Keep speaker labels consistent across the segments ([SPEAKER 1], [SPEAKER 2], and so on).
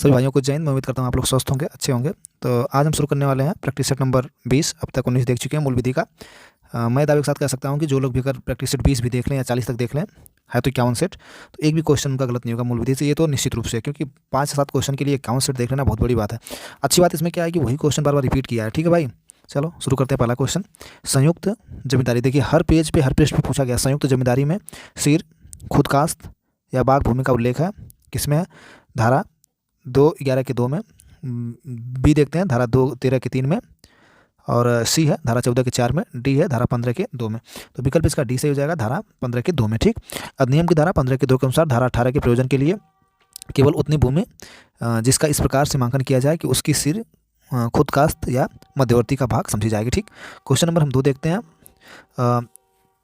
[SPEAKER 1] सभी भाइयों को जय हिंद। मैं उम्मीद करता हूँ आप लोग स्वस्थ होंगे, अच्छे होंगे। तो आज हम शुरू करने वाले हैं प्रैक्टिस सेट नंबर 20। अब तक 19 देख चुके हैं मूल विधि का। मैं दावे के साथ कह सकता हूँ कि जो लोग भी अगर प्रैक्टिस सेट 20 भी देख लें या 40 तक देख लें, है तो 51 सेट, तो एक भी क्वेश्चन उनका गलत नहीं होगा मूल विधि से, ये तो निश्चित रूप से, क्योंकि 5 से 7 क्वेश्चन के लिए 51 सेट देख लेना बहुत बड़ी बात है। अच्छी बात इसमें क्या है कि वही क्वेश्चन बार बार रिपीट किया है। ठीक है भाई, चलो शुरू करते हैं। पहला क्वेश्चन, संयुक्त जमींदारी। देखिए हर पृष्ठ पे पूछा गया संयुक्त जमींदारी में सिर, खुदकास्ट या बाग भूमि का उल्लेख है, किसमें है? धारा 2:11 के 2 में। बी देखते हैं धारा 2:13 के 3 में, और सी है धारा 14 के 4 में, डी है धारा 15 के 2 में। तो विकल्प इसका डी सही हो जाएगा, धारा 15 के 2 में। ठीक, अधिनियम की धारा 15 के 2 के अनुसार धारा 18 के प्रयोजन के लिए केवल उतनी भूमि जिसका इस प्रकार सीमांकन किया जाए कि उसकी सिर, खुदकास्ट या मध्यवर्ती का भाग समझी जाएगी। ठीक, क्वेश्चन नंबर हम 2 देखते हैं।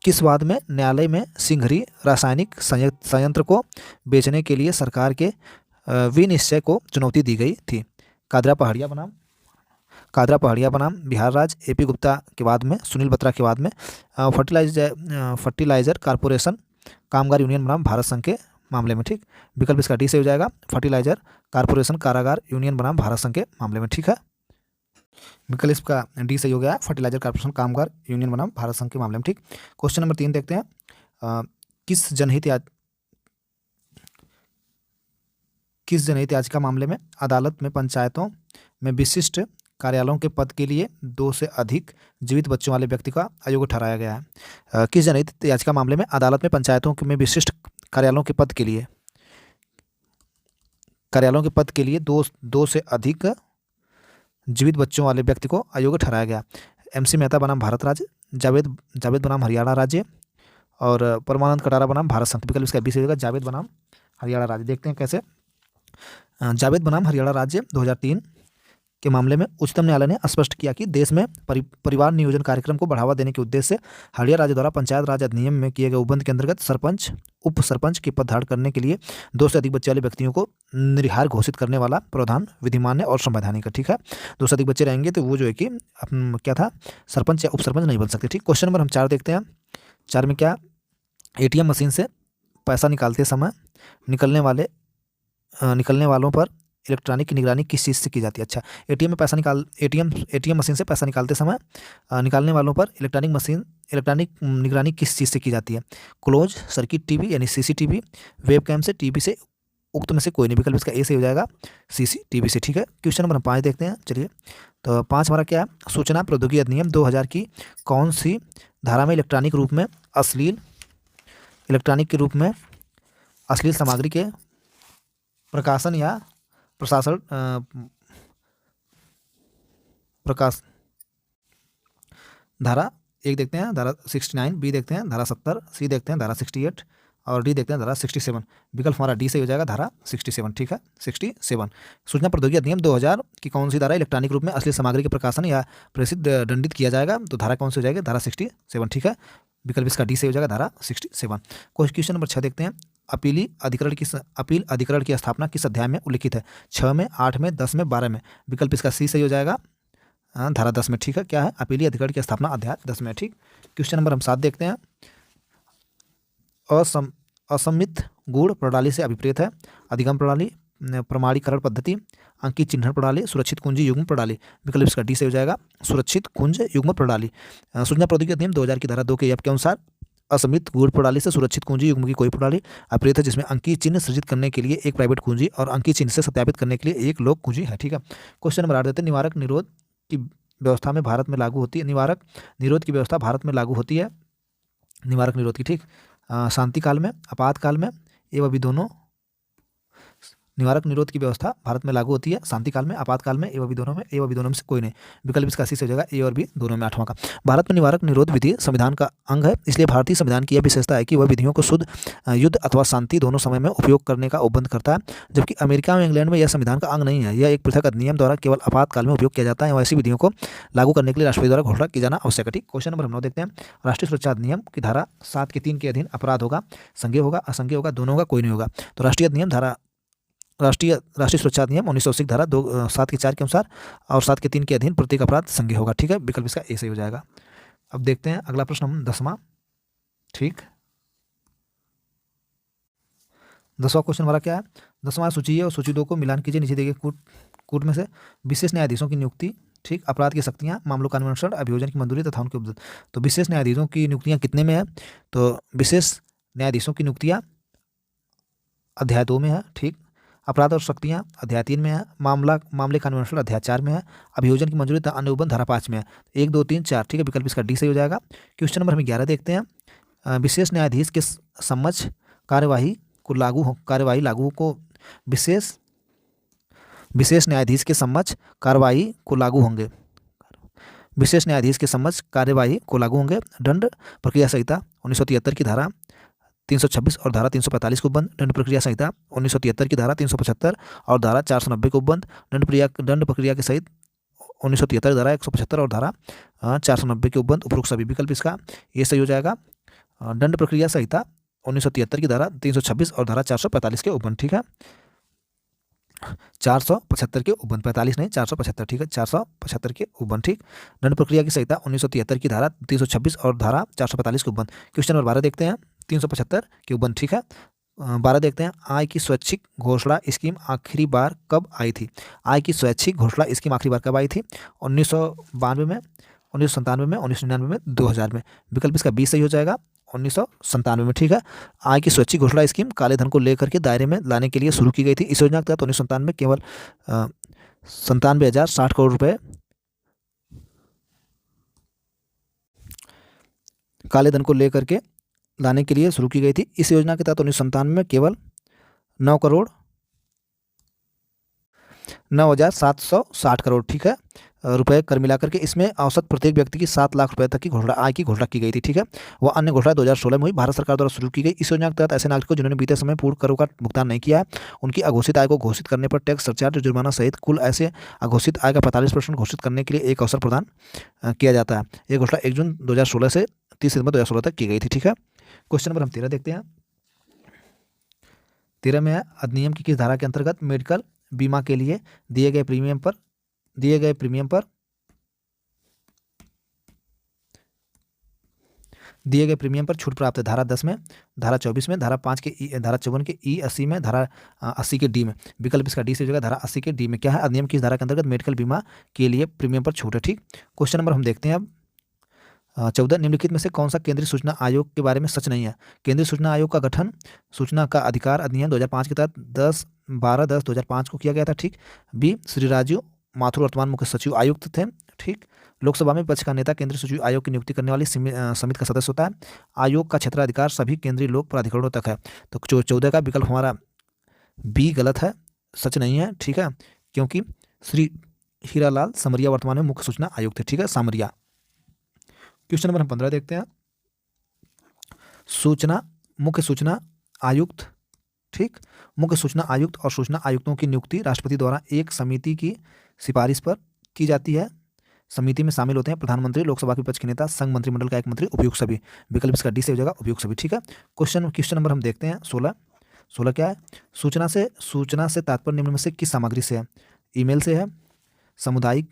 [SPEAKER 1] किस वाद में न्यायालय में सिंघरी रासायनिक संयंत्र को बेचने के लिए सरकार के विनिश्चय को चुनौती दी गई थी? कादरा पहाड़िया बनाम बिहार राज्य, एपी गुप्ता के बाद में, सुनील बत्रा के बाद में, फर्टिलाइजर कारपोरेशन कामगार यूनियन बनाम भारत संघ के मामले में। ठीक, विकल्प इसका डी से हो जाएगा, फर्टिलाइजर कारपोरेशन कारागार यूनियन बनाम भारत संघ के मामले में। ठीक है, विकल्प इसका डी सही हो गया, फर्टिलाइजर कारपोरेशन कामगार यूनियन बनाम भारत संघ के मामले में। ठीक, क्वेश्चन नंबर 3 देखते हैं। किस जनहित याचिका मामले में अदालत में पंचायतों में विशिष्ट कार्यालयों के पद के लिए 2 से अधिक जीवित बच्चों वाले व्यक्ति का अयोग्य ठहराया गया है? किस जनहित याचिका मामले में अदालत में पंचायतों में विशिष्ट कार्यालयों के पद के लिए 2 से अधिक जीवित बच्चों वाले व्यक्ति को अयोग्य ठहराया गया? MC मेहता बनाम भारत राज्य, जावेद बनाम हरियाणा राज्य, और परमानंद कटारा बनाम भारत संघ। विकल्प इसका बी से होगा, जावेद बनाम हरियाणा राज्य। देखते हैं कैसे। जावेद बनाम हरियाणा राज्य 2003 के मामले में उच्चतम न्यायालय ने स्पष्ट किया कि देश में परिवार नियोजन कार्यक्रम को बढ़ावा देने के उद्देश्य से हरियाणा राज्य द्वारा पंचायत राज अधिनियम में किए गए उपबंध के अंतर्गत सरपंच, उप सरपंच के पद धारण करने के लिए 2 से अधिक बच्चे वाले व्यक्तियों को निर्हार घोषित करने वाला प्रावधान विधिमान्य और संवैधानिक है। ठीक है, 2 से अधिक बच्चे रहेंगे तो वो जो है कि क्या था, सरपंच या उप सरपंच नहीं बन सकते। ठीक, क्वेश्चन नंबर हम 4 देखते हैं। 4 में क्या, ATM मशीन से पैसा निकालते समय निकलने वालों पर इलेक्ट्रॉनिक निगरानी किस चीज़ से की जाती है? अच्छा, ATM मशीन से पैसा निकालते समय निकालने वालों पर इलेक्ट्रॉनिक निगरानी किस चीज़ से की जाती है? क्लोज सर्किट टीवी यानी CCTV, वेब कैम से, टीवी से, उक्त में से कोई नहीं। विकल्प इसका ए से हो जाएगा, CCTV से। ठीक है, क्वेश्चन नंबर 5 देखते हैं। चलिए, तो 5 हमारा क्या है, सूचना प्रौद्योगिकी अधिनियम 2000 की कौन सी धारा में इलेक्ट्रॉनिक के रूप में अश्लील सामग्री के प्रकाशन या प्रकाश, धारा 1 देखते हैं, धारा 69, बी देखते हैं धारा 70, सी देखते हैं धारा 68, और डी देखते हैं धारा 67। विकल्प हमारा डी से हो जाएगा, धारा 67। ठीक है, 67। सूचना प्रौद्योगिकी अधिनियम 2000 की कौन सी धारा इलेक्ट्रॉनिक रूप में अश्लील सामग्री के प्रकाशन या प्रेषित दंडित किया जाएगा? तो धारा कौन सी हो जाएगी? धारा 67। ठीक है, विकल्प इसका डी से हो जाएगा, धारा 67। क्वेश्चन नंबर 6 देखते हैं। अपील अधिकरण की स्थापना किस अध्याय में उल्लिखित है? 6 में, 8 में, 10 में, 12 में। विकल्प इसका सी सही हो जाएगा, धारा 10 में। ठीक है, क्या है, अपीली अधिकरण की स्थापना अध्याय 10 में। ठीक, क्वेश्चन नंबर हम 7 देखते हैं। असमित गुण प्रणाली से अभिप्रेत है? अधिगम प्रणाली, प्रमाणीकरण पद्धति, अंकित चिन्हन प्रणाली, सुरक्षित कुंजी युग्म प्रणाली। विकल्प इसका डी से हो जाएगा, सुरक्षित कुंज युग्म प्रणाली। सूचना प्रौद्योगिकी अधिनियम 2000 की धारा 2 के के अनुसार असमित गुण प्रणाली से सुरक्षित कुंजी युग्म की कोई प्रणाली अभिप्रेत है जिसमें अंकित चिन्ह सृजित करने के लिए एक प्राइवेट कुंजी और अंकित चिन्ह से सत्यापित करने के लिए एक लोक कुंजी है। ठीक है, क्वेश्चन नंबर 8 देते हैं। निवारक निरोध की व्यवस्था में भारत में लागू होती है? निवारक निरोध की व्यवस्था भारत में लागू होती है, निवारक निरोध की, ठीक, शांति काल में, आपातकाल में, एवं भी दोनों। निवारक निरोध की व्यवस्था भारत में लागू होती है शांति काल में, आपातकाल में, एवं भी दोनों में से कोई नहीं। विकल्प इसका सी से हो जाएगा, ए और बी दोनों में। 8वां का, भारत में निवारक निरोध विधि संविधान का अंग है, इसलिए भारतीय संविधान की यह विशेषता है कि वह विधियों को शुद्ध युद्ध अथवा शांति दोनों समय में उपयोग करने का उपबंध करता है, जबकि अमेरिका और इंग्लैंड में यह संविधान का अंग नहीं है। यह एक पृथक अधिनियम द्वारा केवल आपातकाल में उपयोग किया जाता है। ऐसी विधियों को लागू करने के लिए राष्ट्रपति द्वारा घोषणा की जाना आवश्यक है। ठीक, क्वेश्चन नंबर 9 देखते हैं। राष्ट्रीय सुरक्षा अधिनियम की धारा 7 के 3 के अधीन अपराध होगा, संज्ञेय होगा, असंज्ञेय होगा, दोनों होगा, कोई नहीं होगा? तो राष्ट्रीय सुरक्षा अधिनियम 1980 धारा 7 के 4 के अनुसार और 7 के 3 के अधीन प्रत्येक अपराध संज्ञेय होगा। ठीक है, विकल्प इसका ए सही हो जाएगा। अब देखते हैं अगला प्रश्न हम 10वां। ठीक, 10वां क्वेश्चन हमारा क्या है? 10वां सूची है और सूची 2 को मिलान कीजिए, नीचे दिए गए कूट में से विशेष न्यायाधीशों की नियुक्ति, ठीक, अपराध की शक्तियाँ, मामलों का अनुश्रवण, अभियोजन की मंजूरी तथा उनके उपलब्ध। तो विशेष न्यायाधीशों की नियुक्तियाँ कितने में है? तो विशेष न्यायाधीशों की नियुक्तियाँ अध्याय 2 में है, ठीक। अपराध और शक्तियाँ अध्याय 3 में है। मामले का अनुश्रवण अध्याय 4 में है। अभियोजन की मंजूरी तथा अन्य उपबंध धारा 5 में है। 1, 2, 3, 4, ठीक है, विकल्प इसका डी सही हो जाएगा। क्वेश्चन नंबर हम 11 देखते हैं। विशेष न्यायाधीश के समक्ष कार्यवाही लागू को विशेष न्यायाधीश के समक्ष कार्यवाही को लागू होंगे। विशेष न्यायाधीश के समक्ष कार्यवाही को लागू होंगे दंड प्रक्रिया संहिता 1973 की धारा 326 और धारा 345 को उपबंध, दंड प्रक्रिया संहिता 1973 की धारा 375 और धारा 490 को उपबंध, दंड प्रक्रिया के सहित 1973 धारा 175 और धारा 490 के उपबंध, उपरोक्त सभी। विकल्प इसका ये सही हो जाएगा। दंड प्रक्रिया संहिता 1973 की धारा 326 और धारा 445 के उपबंध, ठीक है। 475 के उपबंध, 45 नहीं 475, ठीक है, 475 के उपबंध, ठीक। दंड प्रक्रिया की संहिता 1973 की धारा 326 और धारा 445 के उपबंध। क्वेश्चन नंबर 12 देखते हैं। 375 के उपबंध, ठीक है। 12 देखते हैं। आय की स्वैच्छिक घोषणा स्कीम आखिरी बार कब आई थी? आय की स्वैच्छिक घोषणा स्कीम आखिरी बार कब आई थी? 1992 में, 1997 में, 1999 में, 2000 में। विकल्प इसका 20 सही हो जाएगा। 1997 में, ठीक है। आय की स्वैच्छिक घोषणा स्कीम काले धन को लेकर के दायरे में लाने के लिए शुरू की गई थी। इस योजना के तहत 1997 में केवल 97,060 करोड़ रुपए काले धन को लेकर के लाने के लिए शुरू की गई थी। इस योजना के तहत 1997 में केवल 9,0760 करोड़, ठीक है, रुपए कर मिलाकर के इसमें औसत प्रत्येक व्यक्ति की 7 लाख रुपए तक की आय की घोषणा की गई थी, ठीक है। वह अन्य घोषणा 2016 में हुई, भारत सरकार द्वारा शुरू की गई। इस योजना के तहत ऐसे नागरिकों जिन्होंने बीते समय पूर्ण करों का भुगतान नहीं किया है, उनकी अघोषित आय को घोषित करने पर टैक्स सरचार्ज और जुर्माना सहित कुल ऐसे अघोषित आय का 45% घोषित करने के लिए एक अवसर प्रदान किया जाता है। यह घोषणा 1 जून 2016 से 30 सितंबर 2016 तक की गई थी, ठीक है। क्वेश्चन नंबर हम 13 देखते हैं। 13 में है, अधिनियम की किस धारा के अंतर्गत मेडिकल बीमा के लिए दिए गए प्रीमियम पर छूट प्राप्त है? धारा 10 में, धारा 24 में, धारा 5 के धारा 54 के ई 80 में, धारा 80 के डी में। विकल्प इसका डी से हो जाएगा। धारा 80 के डी में क्या है? अधिनियम की इस धारा के अंतर्गत मेडिकल बीमा के लिए प्रीमियम पर छूट है, ठीक। क्वेश्चन नंबर हम देखते हैं अब 14। निम्नलिखित में से कौन सा केंद्रीय सूचना आयोग के बारे में सच नहीं है? केंद्रीय सूचना आयोग का गठन सूचना का अधिकार अधिनियम 2005 के तहत 12/10/2005 को किया गया था, ठीक। बी, श्री राजीव माथुर वर्तमान मुख्य सचिव आयुक्त थे, ठीक। लोकसभा में विपक्ष का नेता केंद्रीय सचिव आयोग की नियुक्ति करने वाली समिति का सदस्य होता है। आयोग का क्षेत्राधिकार सभी केंद्रीय लोक प्राधिकरणों तक है। तो 14 का विकल्प हमारा बी गलत है, सच नहीं है, ठीक है, क्योंकि श्री हीरालाल समरिया वर्तमान में मुख्य सूचना आयुक्त थे, ठीक है, सामरिया। क्वेश्चन नंबर हम 15 देखते हैं। मुख्य सूचना आयुक्त, ठीक। मुख्य सूचना आयुक्त और सूचना आयुक्तों की नियुक्ति राष्ट्रपति द्वारा एक समिति की सिफारिश पर की जाती है। समिति में शामिल होते हैं प्रधानमंत्री, लोकसभा के विपक्ष के नेता, संघ मंत्रिमंडल का एक मंत्री, उपयुक्त सभी। विकल्प इसका डी से हो जाएगा, उपयुक्त सभी, ठीक है। क्वेश्चन नंबर हम देखते हैं 16 क्या है? सूचना से तात्पर्य निम्न में से किस सामग्री से है? ईमेल से है, सामुदायिक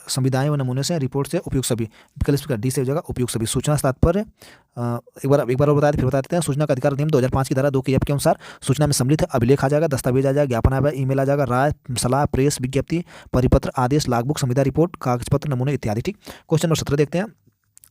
[SPEAKER 1] संविदाएं व नमूने से, रिपोर्ट से, उपयुक्त सभी। विकल्प इसका डी से हो जाएगा, उपयुक्त सभी। सूचना से तात्पर्य एक बार और फिर बता देते हैं। सूचना का अधिकार अधिनियम 2005 की धारा 2 के के अनुसार सूचना में सम्मिलित अभिलेख आ जाएगा, दस्तावेज आ जाएगा, ज्ञापन आ जाएगा, ईमेल आ जाएगा, राय, सलाह, प्रेस विज्ञप्ति, परिपत्र, आदेश, लागबुक, संविदा रिपोर्ट, कागज पत्र, नमूने इत्यादि, ठीक। क्वेश्चन नंबर 17 देखते हैं।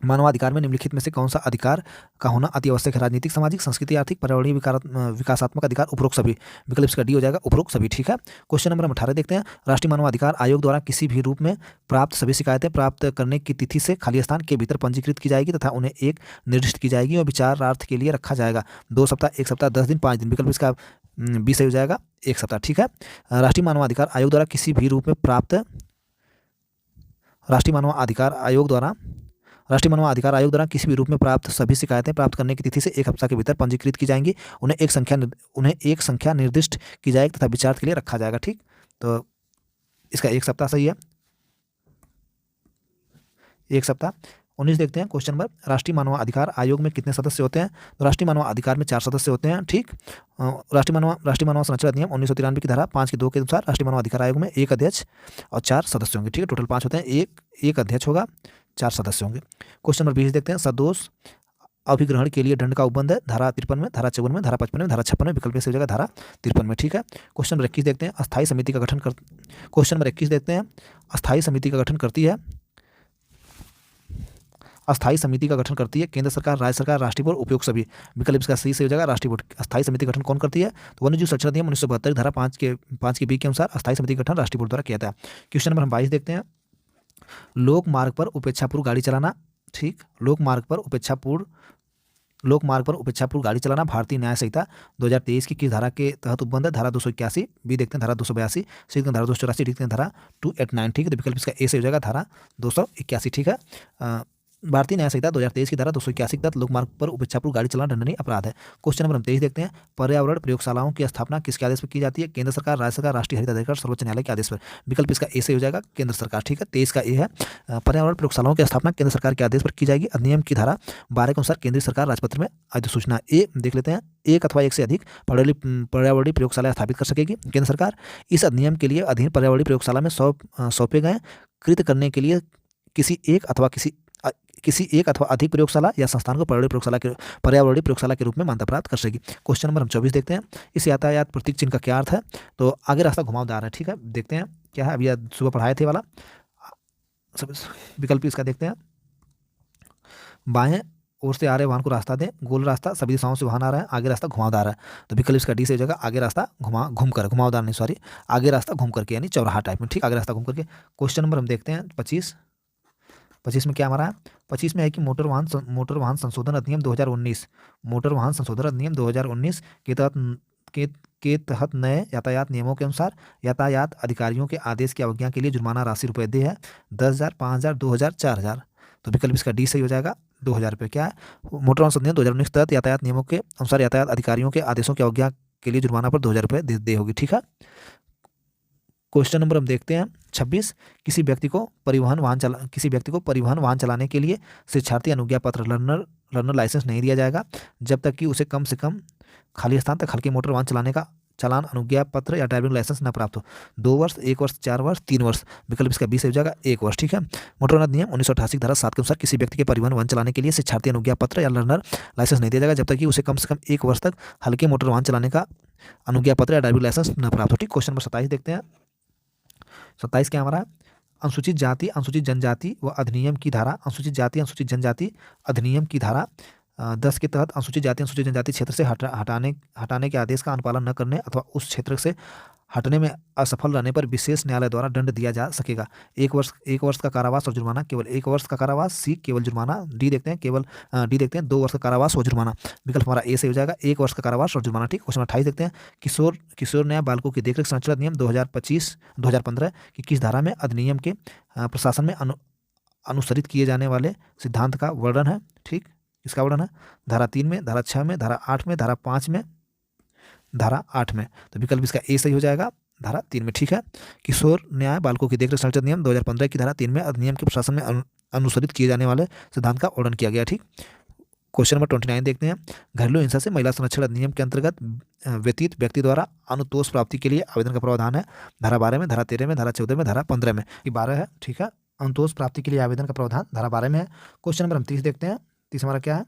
[SPEAKER 1] मानवाधिकार में निम्नलिखित में से कौन सा अधिकार का होना अति आवश्यक है? राजनीतिक, सामाजिक, संस्कृति, आर्थिक, पर्यावरणीय विकासात्मक अधिकार, उपरोक्त सभी। विकल्प इसका डी हो जाएगा, उपरोक्त सभी, ठीक है। क्वेश्चन नंबर हम 18 देखते हैं। राष्ट्रीय मानवाधिकार आयोग द्वारा किसी भी रूप में प्राप्त सभी शिकायतें प्राप्त करने की तिथि से खाली स्थान के भीतर पंजीकृत की जाएगी तथा उन्हें एक निर्दिष्ट की जाएगी और विचारार्थ के लिए रखा जाएगा। 2 सप्ताह, 1 सप्ताह, 10 दिन, 5 दिन। विकल्प इसका बी सही हो जाएगा, 1 सप्ताह, ठीक है। राष्ट्रीय मानवाधिकार आयोग द्वारा किसी भी रूप में प्राप्त राष्ट्रीय मानवाधिकार आयोग द्वारा किसी भी रूप में प्राप्त सभी शिकायतें प्राप्त करने की तिथि से 1 हफ्ता के भीतर पंजीकृत की जाएंगी। उन्हें एक संख्या निर्दिष्ट की जाएगी तथा विचार के लिए रखा जाएगा, ठीक। तो इसका 1 सप्ताह सही है, 1 सप्ताह। 19 देखते हैं क्वेश्चन नंबर। राष्ट्रीय मानवाधिकार आयोग में कितने सदस्य होते हैं? तो राष्ट्रीय मानवाधिकार में 4 सदस्य होते हैं, ठीक। राष्ट्रीय मानव संरक्षण अधिनियम 1993 की धारा 5 के 2 के अनुसार राष्ट्रीय मानवाधिकार आयोग में 1 अध्यक्ष और 4 सदस्य होंगे, ठीक है। टोटल 5 होते हैं, एक अध्यक्ष होगा, 4 सदस्य होंगे। क्वेश्चन नंबर 20 देखते हैं। अभिग्रहण के लिए दंड का उपबंध है, धारा 53 में, धारा 54 में, धारा 55 में, धारा 56 में, विकल्प से हो जाएगा धारा 53 में। ठीक है। क्वेश्चन नंबर 21 देखते हैं। अस्थायी समिति का गठन कर क्वेश्चन नंबर 21 देखते हैं। अस्थायी समिति का गठन करती है अस्थायी समिति का गठन करती है केंद्र सरकार, राज्य सरकार, राष्ट्रीय बोर्ड, उपयुक्त सभी। विकल्प इसका सही से हो जाएगा राष्ट्रीय बोर्ड। अस्थायी समिति का गठन कौन करती है? तो वन्यजीव संरक्षण अधिनियम 1972 धारा 5 के बी के अनुसार अस्थायी समिति का गठन राष्ट्रीय बोर्ड द्वारा किया जाता है। क्वेश्चन नंबर हम 22 देखते हैं। लोक मार्ग पर उपेक्षापूर्व गाड़ी चलाना, ठीक, लोक मार्ग पर उपेक्षापूर्व गाड़ी चलाना भारतीय न्याय संहिता 2023 की किस धारा के तहत उपबंध है? धारा 281। बी देखते हैं धारा 282, सी देखते हैं धारा 284, डी देखते हैं धारा 289। ठीक है। तो विकल्प इसका ए से हो जाएगा धारा 281। ठीक है। भारतीय न्याय संहिता 2023 की धारा 281 के तहत लोक मार्ग पर उपेक्षापूर्व गाड़ी चलाना दंडनीय अपराध है। क्वेश्चन नंबर हम 23 देखते हैं। पर्यावरण प्रयोगशालाओं की स्थापना किसके आदेश पर की जाती है? केंद्र सरकार, राज्य सरकार, राष्ट्रीय हरित अधिकार, सर्वोच्च न्यायालय के आदेश पर। विकल्प इसका ए से हो जाएगा केंद्र सरकार। ठीक है। 23 का ए है। पर्यावरण प्रयोगशालाओं की स्थापना केंद्र सरकार के आदेश पर की जाएगी। अधिनियम की धारा 12 के अनुसार केंद्रीय सरकार राजपत्र में अधिसूचना ए देख लेते हैं। एक अथवा एक से अधिक पर्यावरणीय प्रयोगशाला स्थापित कर सकेगी केंद्र सरकार। इस अधिनियम के लिए अधीन पर्यावरणीय प्रयोगशाला में सौंपे गए कृत करने के लिए किसी एक अथवा अधिक प्रयोगशाला या संस्थान को पर्यावरणीय प्रयोगशाला के रूप में मान्यता प्राप्त कर सकेगी। क्वेश्चन नंबर हम 24 देखते हैं। इस यातायात प्रतीक चिन्ह का क्या अर्थ है? तो आगे रास्ता घुमावदार है। ठीक है। देखते हैं क्या है। अभी सुबह पढ़ाए थे वाला विकल्प इसका देखते हैं। बाएं ओर से आ रहे वाहन को रास्ता दें, गोल रास्ता, सभी दिशाओं से वाहन आ रहा है, आगे रास्ता घुमावदार है। तो विकल्प इसका डी से हो जाएगा आगे रास्ता घुमावदार नहीं, सॉरी, आगे रास्ता घूम करके, यानी चौराहा टाइप में। ठीक, आगे रास्ता घूम करके। क्वेश्चन नंबर हम देखते हैं 25 में क्या हमारा है? 25 में है कि मोटर वाहन संशोधन अधिनियम 2019 के तहत नए यातायात नियमों के अनुसार यातायात अधिकारियों के आदेश की अवज्ञा के लिए जुर्माना राशि रुपये दे है 10,000, 5,000, 2,000, 4,000। तो विकल्प इसका डी सही हो जाएगा 2,000 रुपये। क्या है? मोटर वाहन संशोधन 2019 के तहत यातायात नियमों के अनुसार यातायात अधिकारियों के आदेशों की अवज्ञा के लिए जुर्माना पर 2,000 रुपये दे होगी। ठीक है। क्वेश्चन नंबर हम देखते हैं 26। किसी व्यक्ति को परिवहन वाहन चलाने के लिए शिक्षार्थी अनुज्ञा पत्र लर्नर लाइसेंस नहीं दिया जाएगा जब तक कि उसे कम से कम खाली स्थान तक हल्के मोटर वाहन चलाने का चालान, अनुज्ञा पत्र या ड्राइविंग लाइसेंस न प्राप्त हो। 2 वर्ष, 1 वर्ष, 4 वर्ष, 3 वर्ष। विकल्प इसका 20 हो जाएगा 1 वर्ष। ठीक है। मोटर वाहन अधिनियम 1988 धारा 7 के अनुसार किसी व्यक्ति के परिवहन वाहन चलाने के लिए शिक्षार्थी अनुज्ञा पत्र या लर्नर लाइसेंस नहीं दिया जाएगा जब तक कि उसे कम से कम 1 वर्ष तक हल्के मोटर वाहन चलाने का अनुज्ञा पत्र या ड्राइविंग लाइसेंस न प्राप्त हो। ठीक। क्वेश्चन नंबर 27 देखते हैं। 27 क्या हमारा? अनुसूचित जाति अनुसूचित जनजाति व अधिनियम की धारा अनुसूचित जाति अनुसूचित जनजाति अधिनियम की धारा 10 के तहत अनुसूचित जाति अनुसूचित जनजाति क्षेत्र से हटाने के आदेश का अनुपालन न करने अथवा उस क्षेत्र से हटने में असफल रहने पर विशेष न्यायालय द्वारा दंड दिया जा सकेगा। 1 वर्ष का कारावास और जुर्माना, केवल 1 वर्ष का कारावास, सी केवल जुर्माना, डी देखते हैं 2 वर्ष का कारावास और जुर्माना। विकल्प हमारा ए से हो जाएगा 1 वर्ष का कारावास और जुर्माना। ठीक। क्वेश्चन 28 देखते हैं। किशोर न्याय बालकों की देखरेख संरक्षण अधिनियम 2015 की किस धारा में अधिनियम के प्रशासन में अनुसरित किए जाने वाले सिद्धांत का वर्णन है? ठीक, इसका वर्णन है धारा 3 में, धारा 6 में, धारा 8 में, धारा 5 में, धारा 8 में। तो विकल्प इसका ए सही हो जाएगा धारा 3 में। ठीक है। किशोर न्याय बालकों की देखरेख संरक्षण अधिनियम 2015 की धारा 3 में अधिनियम के प्रशासन में अनुसरित किए जाने वाले सिद्धांत का वर्णन किया गया। ठीक। क्वेश्चन नंबर 29 देखते हैं। घरेलू हिंसा से महिला संरक्षण अधिनियम के अंतर्गत व्यतीत व्यक्ति द्वारा अनुतोष प्राप्ति के लिए आवेदन का प्रावधान है धारा 12 में, धारा 13 में, धारा 14 में, धारा 15 में। ये 12 है। ठीक है। अनुतोष प्राप्ति के लिए आवेदन का प्रावधान धारा 12 में है। क्वेश्चन नंबर हम 30 देखते हैं। 30 हमारा क्या है?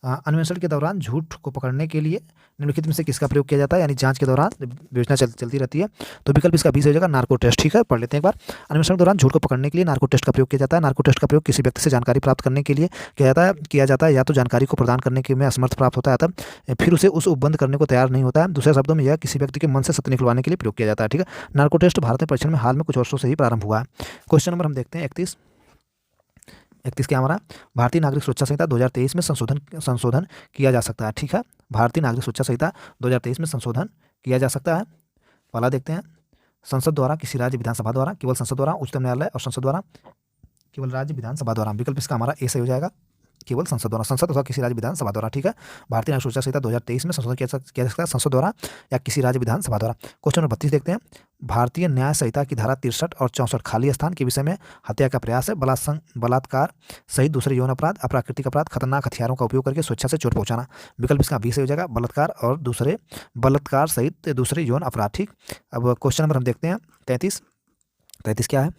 [SPEAKER 1] अन्वेषण के दौरान झूठ को पकड़ने के लिए निम्नलिखित में से किसका प्रयोग किया जाता है? यानी जांच के दौरान योजना चलती रहती है। तो विकल्प इसका 20 हो जाएगा नार्को टेस्ट। ठीक है। पढ़ लेते हैं एक बार। अन्वेषण के दौरान झूठ को पकड़ने के लिए नार्को टेस्ट का प्रयोग किया जाता है। नार्को टेस्ट का प्रयोग किसी व्यक्ति से जानकारी प्राप्त करने के लिए किया जाता है या तो जानकारी को प्रदान करने के में असमर्थ प्राप्त होता है तब फिर उसे उस उपबंध करने को तैयार नहीं होता है। दूसरे शब्दों में यह किसी व्यक्ति के मन से सत्य निकलवाने के लिए प्रयोग किया जाता है। ठीक है। नार्को टेस्ट भारत में परीक्षण में हाल में कुछ वर्षों से ही प्रारंभ हुआ है। क्वेश्चन नंबर हम देखते हैं 31 क्या हमारा? भारतीय नागरिक सुरक्षा संहिता 2023 में संशोधन किया जा सकता है। ठीक है। भारतीय नागरिक सुरक्षा संहिता 2023 में संशोधन किया जा सकता है। पहला देखते हैं। संसद द्वारा, किसी राज्य विधानसभा द्वारा, केवल संसद द्वारा, उच्चतम न्यायालय और संसद द्वारा, केवल राज्य विधानसभा द्वारा। विकल्प इसका हमारा ए सही हो जाएगा केवल संसद द्वारा, संसद अथवा किसी राज्य विधानसभा द्वारा। ठीक है। भारतीय नागरिक सुरक्षा संहिता 2023 में संशोधन किया जा सकता है संसद द्वारा या किसी राज्य विधानसभा द्वारा। क्वेश्चन नंबर 32 देखते हैं। भारतीय न्याय संहिता की धारा 63 और 64 खाली स्थान के विषय में हत्या का प्रयास है, बलात्कार सहित दूसरे यौन अपराध, अप्राकृतिक अपराध, खतरनाक हथियारों का उपयोग करके स्वेच्छा से चोट पहुंचाना। विकल्प इसका 20 हो जाएगा बलात्कार सहित दूसरे यौन अपराध। ठीक। अब क्वेश्चन नंबर हम देखते हैं 33 क्या है?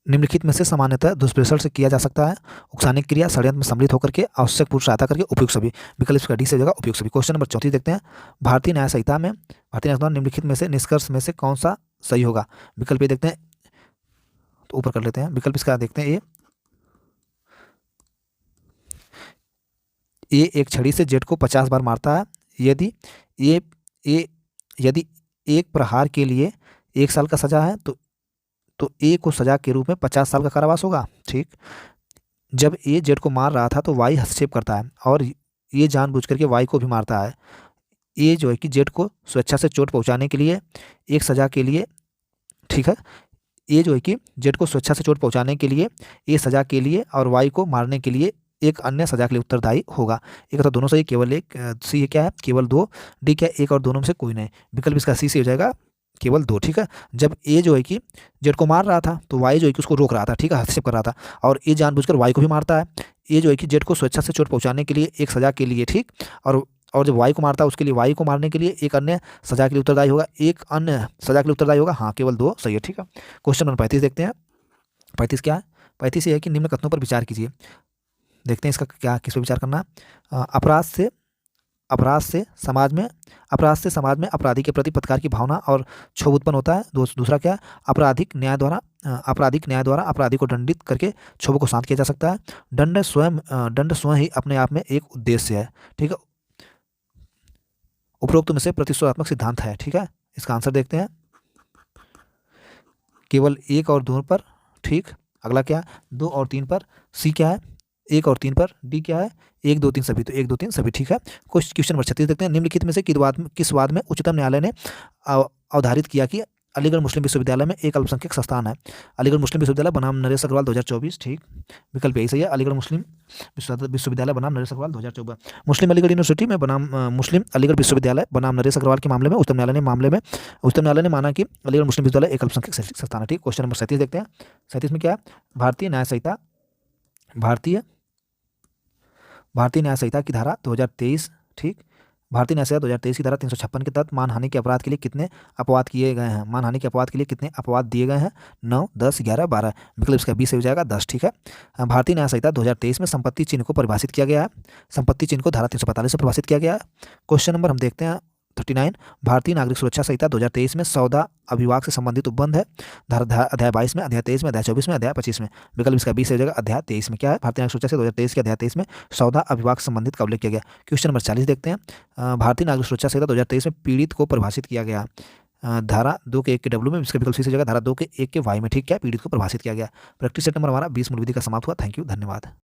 [SPEAKER 1] निम्नलिखित में से सामान्यतः दुष्प्रेषण से किया जा सकता है? उकसाने की क्रिया, षड्यंत्र में सम्मिलित होकर के, आवश्यक पूर्व सहायता करके, उपयुक्त सभी। विकल्प इसका डी से हो जाएगा उपयुक्त सभी। क्वेश्चन नंबर 34 देखते हैं। भारतीय न्याय संहिता निम्नलिखित में से निष्कर्ष में से कौन सा सही होगा? विकल्प ए देखते हैं, तो ऊपर कर लेते हैं। विकल्प इसका देखते हैं ए एक छड़ी से जेड को 50 बार मारता है। यदि यदि एक प्रहार के लिए 1 साल का सजा है तो ए को सजा के रूप में 50 साल का कारावास होगा। ठीक, जब ए जेड को मार रहा था तो वाई हस्तक्षेप करता है और ये जानबूझ करके वाई को भी मारता है। ए जो है कि जेड को स्वेच्छा से चोट पहुंचाने के लिए एक सजा के लिए, ठीक है, ए जो है कि जेड को स्वेच्छा से चोट पहुंचाने के लिए ए सजा के लिए और वाई को मारने के लिए एक अन्य सजा के लिए उत्तरदायी होगा। एक तो दोनों सही, केवल एक। सी क्या है? केवल 2। डी क्या है? एक और दोनों में से कोई नहीं। विकल्प इसका सी से हो जाएगा केवल 2। ठीक है, जब ए जो है कि जेड को मार रहा था तो वाई जो है कि उसको रोक रहा था, ठीक है, हस्तक्षेप कर रहा था, और ए जानबूझकर वाई को भी मारता है। ए जो है कि जेड को स्वेच्छा से चोट पहुंचाने के लिए एक सजा के लिए, ठीक, और जब वाई को मारता है उसके लिए वाई को मारने के लिए एक अन्य सजा के लिए उत्तरदायी होगा। एक अन्य सजा के लिए उत्तरदायी होगा। हाँ, केवल 2 सही है। ठीक है, क्वेश्चन नंबर 35 देखते हैं। 35 क्या है? 35 ये है कि निम्न कथनों पर विचार कीजिए। देखते हैं इसका क्या, किस पर विचार करना। अपराध से समाज में अपराधी के प्रति प्रतिकार की भावना और क्षोभ उत्पन्न होता है। दूसरा क्या? आपराधिक न्याय द्वारा अपराधी को दंडित करके क्षोभ को शांत किया जा सकता है। दंड स्वयं ही अपने आप में एक उद्देश्य है। ठीक है, उपरोक्त में से प्रतिशोधात्मक सिद्धांत है। ठीक है, इसका आंसर देखते हैं। केवल 1 और 2 पर। ठीक, अगला क्या? 2 और 3 पर। सी क्या है? 1 और 3 पर। डी क्या है? 1, 2, 3 सभी। तो 1, 2, 3 सभी। ठीक है, क्वेश्चन नंबर 36 देखते हैं। निम्नलिखित में से किस वाद में उच्चतम न्यायालय ने अवधारित किया कि अलीगढ़ मुस्लिम विश्वविद्यालय में एक अल्पसंख्यक संस्थान है? अलीगढ़ मुस्लिम विश्वविद्यालय बनाम नरेश अग्रवाल 2024। ठीक, विकल्प यही सही है, अलीगढ़ मुस्लिम विश्वविद्यालय बनाम नरेश अग्रवाल 2024। मुस्लिम अलीगढ़ यूनिवर्सिटी में बनाम मुस्लिम अलीगढ़ विश्वविद्यालय बनाम नरेश अग्रवाल के मामले में उच्चतम न्यायालय ने माना कि अलीगढ़ मुस्लिम विश्वविद्यालय एक अल्पसंख्यक संस्थान है। ठीक, क्वेश्चन नंबर 37 देखते हैं। 37 में क्या है? भारतीय न्याय संहिता की धारा 2023। ठीक, भारतीय न्याय संहिता 2023 की धारा 356 के तहत मानहानि के अपराध के लिए कितने अपवाद किए गए हैं? मानहानि के अपवाद के लिए कितने अपवाद दिए गए हैं? 9, 10, 11, 12। विकल्प इसका 20 हो जाएगा 10। ठीक है, भारतीय न्याय संहिता 2023 में संपत्ति चिन्ह को परिभाषित किया गया है। संपत्ति चिन्ह को धारा 345 से परिभाषित किया गया है। क्वेश्चन नंबर हम देखते हैं 39। भारतीय नागरिक सुरक्षा संहिता 2023 में सौदा अभिभाग से संबंधित उपबंध है। धारा अध्याय 22 में, अध्याय 23 में, अध्याय 24 में, अध्याय 25 में। विकल्प इसका 20 हो जाएगा अध्याय 23 में। क्या है? भारतीय नागरिक सुरक्षा से 2023 के अध्याय 23 में सौदा अभिभाग से संबंधित का उल्लेख किया गया। क्वेश्चन नंबर 40 देखते हैं। भारतीय नागरिक सुरक्षा संहिता 2023 में पीड़ित को परिभाषित किया गया धारा 2 के 1 के डब्ल्यू में। इसका विकल्प सी से हो जाएगा धारा 2 के 1 के वाई में। ठीक, क्या? पीड़ित को परिभाषित किया गया। प्रैक्टिस सेट नंबर हमारा 20 मूल विधि का समाप्त हुआ। थैंक यू, धन्यवाद।